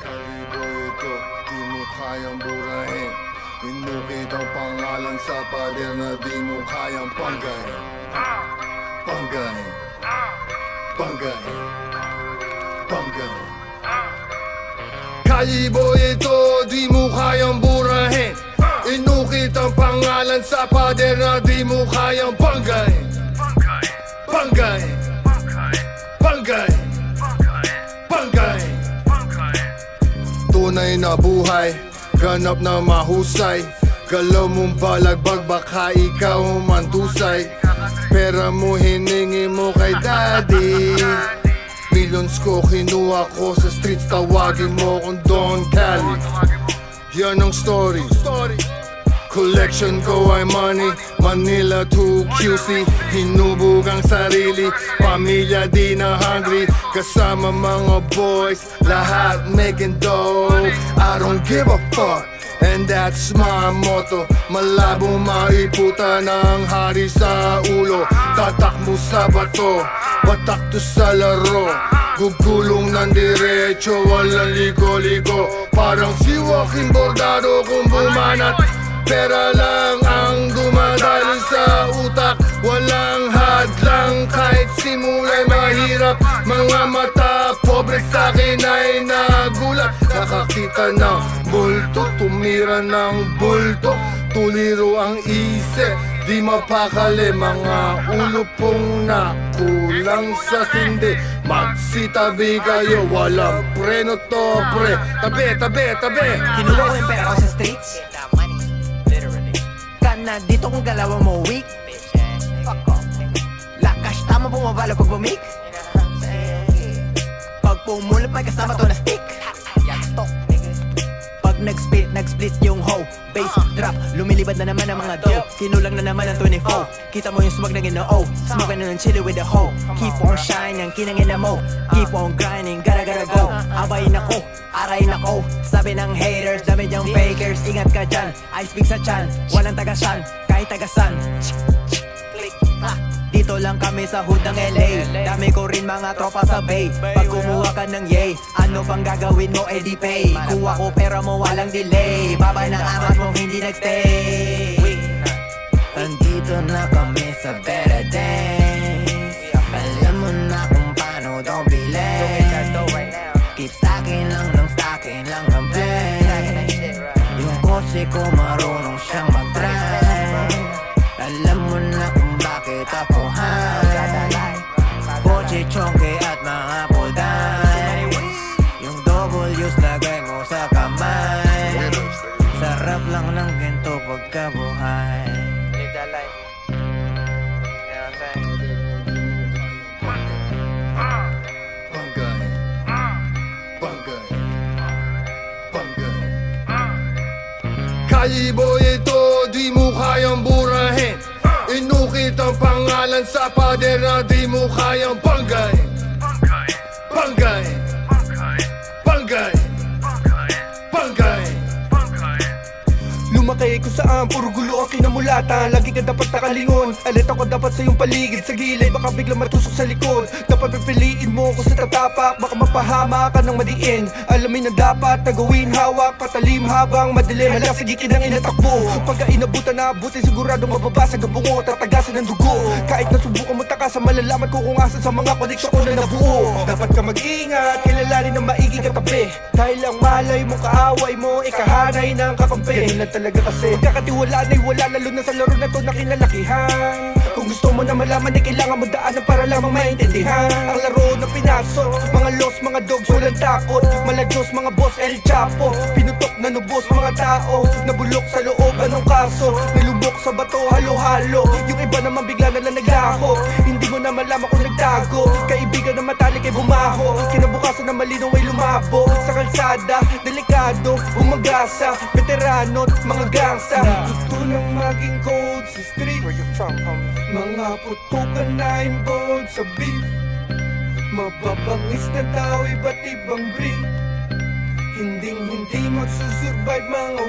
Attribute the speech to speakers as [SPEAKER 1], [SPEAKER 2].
[SPEAKER 1] Kalibo ito, di mo kayang burahin. Inukit ang pangalan sa pader na di mo kayang panggay. Panggay, panggay, panggay. Kalibo ito, di mo kayang burahin. Inukit ang pangalan sa pader na di mo kayang panggay. Panggay, panggay, panggay. Tunay na buhay, ganap na mahusay. Galaw mong balagbag, baka ikaw mantusay. Pera mo hiningi mo kay daddy. Millions ko kinuha ko sa streets, tawagin mo kong Don Cali. Yan ang story. Collection ko ay money, Manila to QC. Hinubog ang sarili, pamilya di na hungry. Kasama mga boys, lahat making dough. I don't give a fuck, and that's my motto. Malabong maiputa ng hari sa ulo. Tatak mo sa bato, batak to sa laro. Gugulong ng diretso, walang ligo-ligo. Parang si Joaquin Bordado kung bumanat. Pera lang ang dumadali sa utak. Walang hadlang kahit simula'y mahirap. Mga mata pobre sa'kin ay nagulat. Nakakita ng bulto, tumira ng bulto. Tuliro ang isip, di mapakali. Mga ulo pong nakulang sa sindi. Magsitabi kayo, walang preno to pre. Tabi, tabi, tabi.
[SPEAKER 2] Kinuha ko yung pera ko sa streets. Na dito kung galaw mo weak. Fuck off. Lakas tama bumabalo pag bumik. Pag pumulot may kasama to na stick. Pag nag-split yung hoe. Bass drop, lumilibad na naman ang mga dough. Kinulang na naman ang 24. Kita mo yung swag na ginoo. Smoking na ng chili with the hoe. Keep on shining, kinangin na mo. Keep on grinding, gotta go. Abayin ako, arayin ako. Sabi ng haters, dami dyang fakers. Ingat ka dyan, I speak sa chan. Walang tagasan, kahit tagasan. Dito lang kami sa hood ng LA. Dami ko rin mga tropa sa bay. Pag kumuha ka ng yay, ano pang gagawin mo, edi pay. Kuha ko pera mo, walang delay. Baba ng angat mo, hindi nagstay. Andito na kami sa better days. Alam mo na kung paano, don't be late. Keep stacking lang ng play. Yung kotse ko marunong siyang mag-drive. Alam mo na kung bakit ako high. Kotse, chonke at mga podays. Yung double use lagay mo sa kamay. Sarap lang ng ginto pagkabuhay. Live that life. You know what I'm saying?
[SPEAKER 1] Panggay, panggay, panggay. Kalibo ito, di mo kayang burahin. Inukit ang pangalan sa pader na di mo kayang panggay. Panggay, panggay, panggay.
[SPEAKER 3] Lumakay kung saan, puro gulo ang kinamulatan. Lagi ka dapat nakalingon, alit ako dapat sa iyong paligid. Sa gilid, baka biglang matusok sa likod. Dapat pipiliin mo kung sa tatapak, baka mapahama ka ng madiin. Alamin na dapat na gawin, hawak, patalim habang madilim. Hala, sige kinang inatakbo. Pagka inabutan na abutin, siguradong mababasag ang bungo, tatagasan ng dugo. Kahit nasubukan mo takasan, malalaman ko kung asan sa mga koneksyon ko na nabuo. Dapat ka mag-ingat, kilalanin ng maigi katabi. Dahil ang malay mo, kaaway mo, ikahanay ng kakampi. Talaga kasi pagkakatiwalaan ay wala, lalo na sa laro na to na kinalakihan. Kung gusto mo na malaman ay kailangan mo daanan para lamang maintindihan. Ang laro na pinasok, mga lost, mga dogs, walang takot. Maladyos, mga boss, El Chapo. Pinutok na nubos, mga tao nabulok sa loob, anong kaso? Nilubok sa bato, halo-halo. Yung iba naman bigla na lang naglaho. Hindi mo na malaman kung nagtago. Kaibigan na matalik ay bumaho. Kinabukasan na malinaw ay lumabo. Sa kalsada, delikado, umagasa. Veterano, mga gangsta. Gusto nang maging cold sa street. Where you from, homie? Mga putukan na involved sa beef. Mababangis na tao, iba't ibang breed. Hindi magsusurvive mga